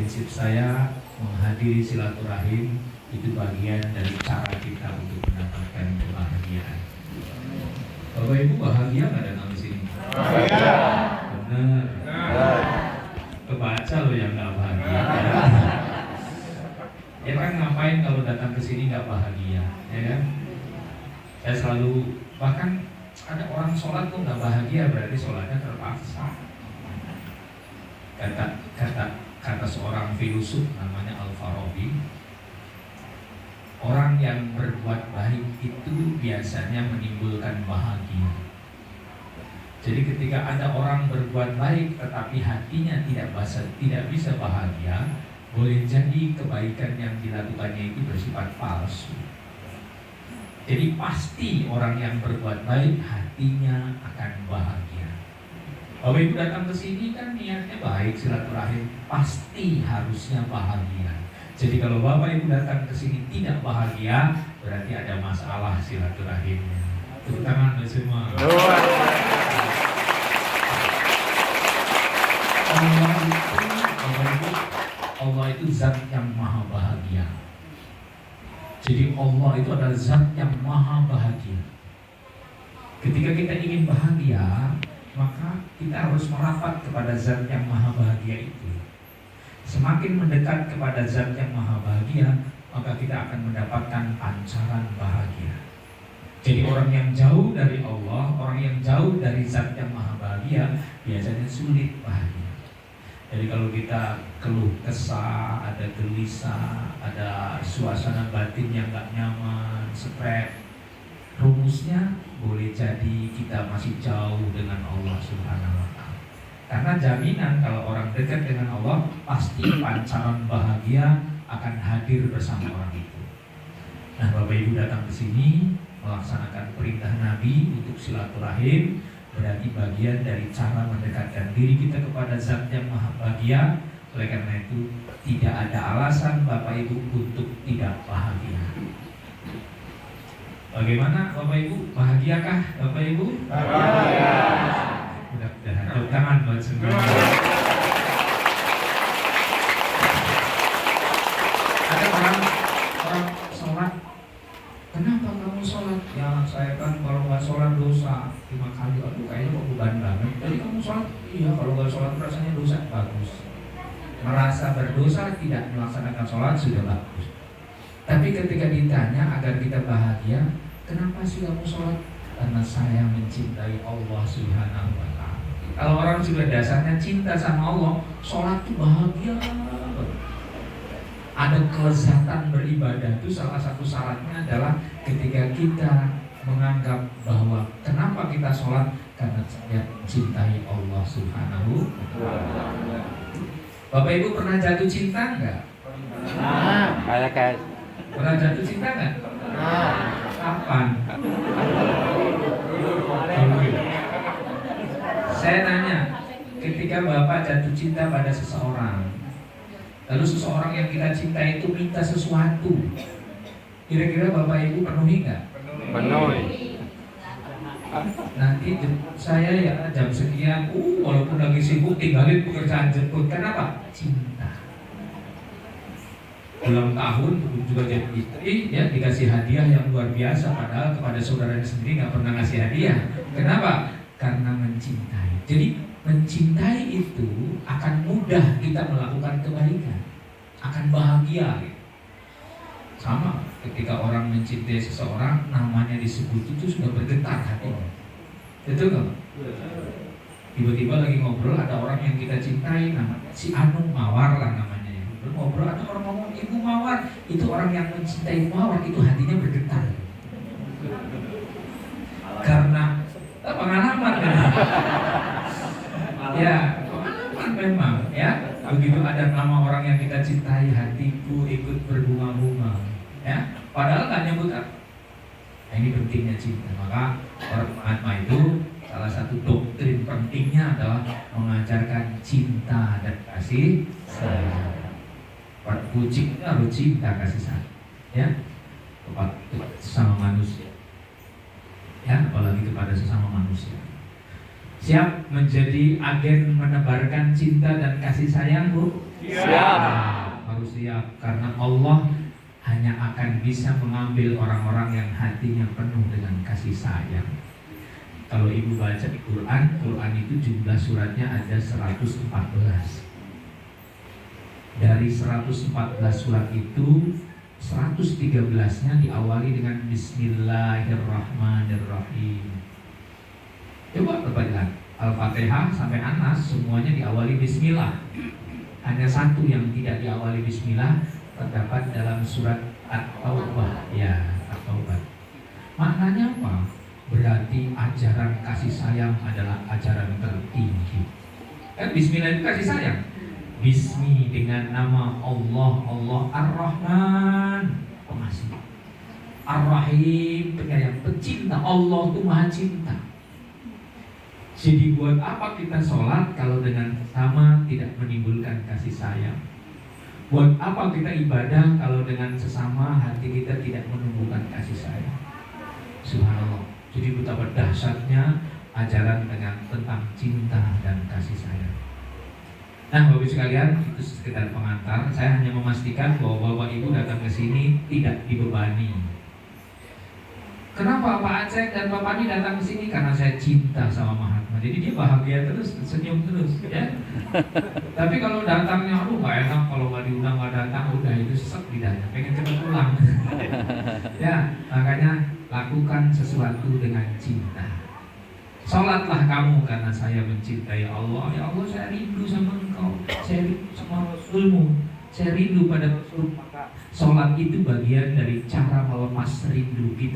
prinsip saya menghadiri silaturahim itu bagian dari cara kita untuk mendapatkan kebahagiaan. Bapak Ibu bahagia nggak datang ke sini? Bahagia. Benar. Kebaca loh yang nggak bahagia. Ya kan ngapain kalau datang ke sini nggak bahagia, ya kan? Saya selalu, bahkan ada orang sholat tuh nggak bahagia berarti sholatnya terpaksa. Kata seorang filosof namanya Al-Farabi, orang yang berbuat baik itu biasanya menimbulkan bahagia. Jadi ketika ada orang berbuat baik tetapi hatinya tidak bisa bahagia, boleh jadi kebaikan yang dilakukannya itu bersifat palsu. Jadi pasti orang yang berbuat baik hatinya akan bahagia. Bapak Ibu datang ke sini kan niatnya baik, silaturahim, pasti harusnya bahagia. Jadi kalau Bapak Ibu datang ke sini tidak bahagia, berarti ada masalah silaturahimnya. Tepuk tangan semua. Allah itu zat yang maha bahagia. Jadi Allah itu adalah zat yang maha bahagia. Ketika kita ingin bahagia, maka kita harus merapat kepada zat yang maha bahagia itu. Semakin mendekat kepada zat yang maha bahagia, maka kita akan mendapatkan pancaran bahagia. Jadi orang yang jauh dari Allah, orang yang jauh dari zat yang maha bahagia, biasanya sulit bahagia. Jadi kalau kita keluh kesah, ada gelisah, ada suasana batin yang gak nyaman, stres, rumusnya boleh jadi kita masih jauh dengan Allah Subhanahu wa Ta'ala. Karena jaminan kalau orang dekat dengan Allah, pasti pancaran bahagia akan hadir bersama orang itu. Nah, Bapak Ibu datang ke sini melaksanakan perintah Nabi untuk silaturahim, berarti bagian dari cara mendekatkan diri kita kepada zat yang maha bahagia. Oleh karena itu tidak ada alasan Bapak Ibu untuk tidak bahagia. Bagaimana Bapak Ibu? Bahagiakah Bapak Ibu? Bahagia. Mudah-mudahan. Tepuk tangan buat semua. Ada orang sholat, kenapa kamu sholat? Ya saya kan kalau nggak sholat dosa 5 kali. Aduh kayaknya kok beban banget. Jadi kamu sholat? Iya kalau nggak sholat rasanya dosa. Bagus. Merasa berdosa tidak melaksanakan sholat sudah bagus. Tapi ketika ditanya agar kita bahagia, kenapa sih kamu sholat? Karena saya mencintai Allah Subhanahu wa Ta'ala. Kalau orang sudah dasarnya cinta sama Allah, sholat itu bahagia. Ada kelezatan beribadah itu salah satu syaratnya adalah ketika kita menganggap bahwa kenapa kita sholat, karena saya mencintai Allah Subhanahu wa Ta'ala. Bapak Ibu pernah jatuh cinta enggak? Kayak Pernah jatuh cinta enggak? Kapan? Saya nanya, ketika Bapak jatuh cinta pada seseorang, lalu seseorang yang kita cintai itu minta sesuatu, kira-kira Bapak Ibu penuhi nggak? penuh. Nanti saya ya jam sekian, walaupun lagi sibuk tinggalin pekerjaan jemput. Kenapa? Cinta. Ulang tahun juga jadi istri, ya dikasih hadiah yang luar biasa, padahal kepada saudaranya sendiri nggak pernah ngasih hadiah. Kenapa? Karena mencintai. Jadi mencintai itu akan mudah kita melakukan kebaikan, akan bahagia. Sama ketika orang mencintai seseorang, namanya disebut itu sudah bergetar hatinya. Betul nggak? Tiba-tiba lagi ngobrol ada orang yang kita cintai, namanya si Anu Mawar lah namanya. Ngobrol ada orang ngomong Ibu Mawar, itu orang yang mencintai Mawar itu hatinya bergetar. Karena pengalaman kan? Ya pengalaman memang ya. Begitu ada nama orang yang kita cintai, hatiku ikut berbunga-bunga. Ya, padahal nggak nyebut apa. Nah, ini pentingnya cinta. Maka orang Mahatma itu salah satu doktrin pentingnya adalah mengajarkan cinta dan kasih sayang. Kucing itu harus cinta kasih sayang, ya, kepada sesama manusia, ya, apalagi kepada sesama manusia. Siap menjadi agen menebarkan cinta dan kasih sayang, Bu? Siap. Harus siap, karena Allah hanya akan bisa mengambil orang-orang yang hatinya penuh dengan kasih sayang. Kalau ibu baca di Quran itu jumlah suratnya ada 114. Dari 114 surat itu 113-nya diawali dengan Bismillahirrahmanirrahim. Coba lihat Al-Fatihah sampai Anas semuanya diawali Bismillah. Hanya satu yang tidak diawali Bismillah terdapat dalam surat At-Taubah. Ya, At-Taubah. Maknanya apa? Berarti ajaran kasih sayang adalah ajaran tertinggi. Kan Bismillah itu kasih sayang. Bismi, dengan nama Allah, Allah Ar-Rahman, pengasih, Ar-Rahim, penyayang, pecinta. Allah itu maha cinta. Jadi buat apa kita sholat kalau dengan sama tidak menimbulkan kasih sayang? Buat apa kita ibadah kalau dengan sesama hati kita tidak menumbuhkan kasih sayang? Subhanallah. Jadi betapa dahsyatnya ajaran tentang cinta dan kasih sayang. Nah, Bapak Ibu sekalian, itu sekedar pengantar. Saya hanya memastikan bahwa Bapak Ibu datang ke sini tidak dibebani. Kenapa Pak Aceh dan Bapak Ani datang ke sini? Karena saya cinta sama Mahatma. Jadi dia bahagia terus, senyum terus, ya. Tapi kalau datangnya, aduh nggak enak, kalau nggak diundang nggak datang, udah itu sesek lidahnya, pengen cepat pulang. Ya, makanya lakukan sesuatu dengan cinta. Sholatlah kamu karena saya mencintai Allah. Ya Allah, saya rindu sama Engkau, saya rindu sama Rasulmu, saya rindu pada Rasul. Maka sholat itu bagian dari cara melepas rindu kita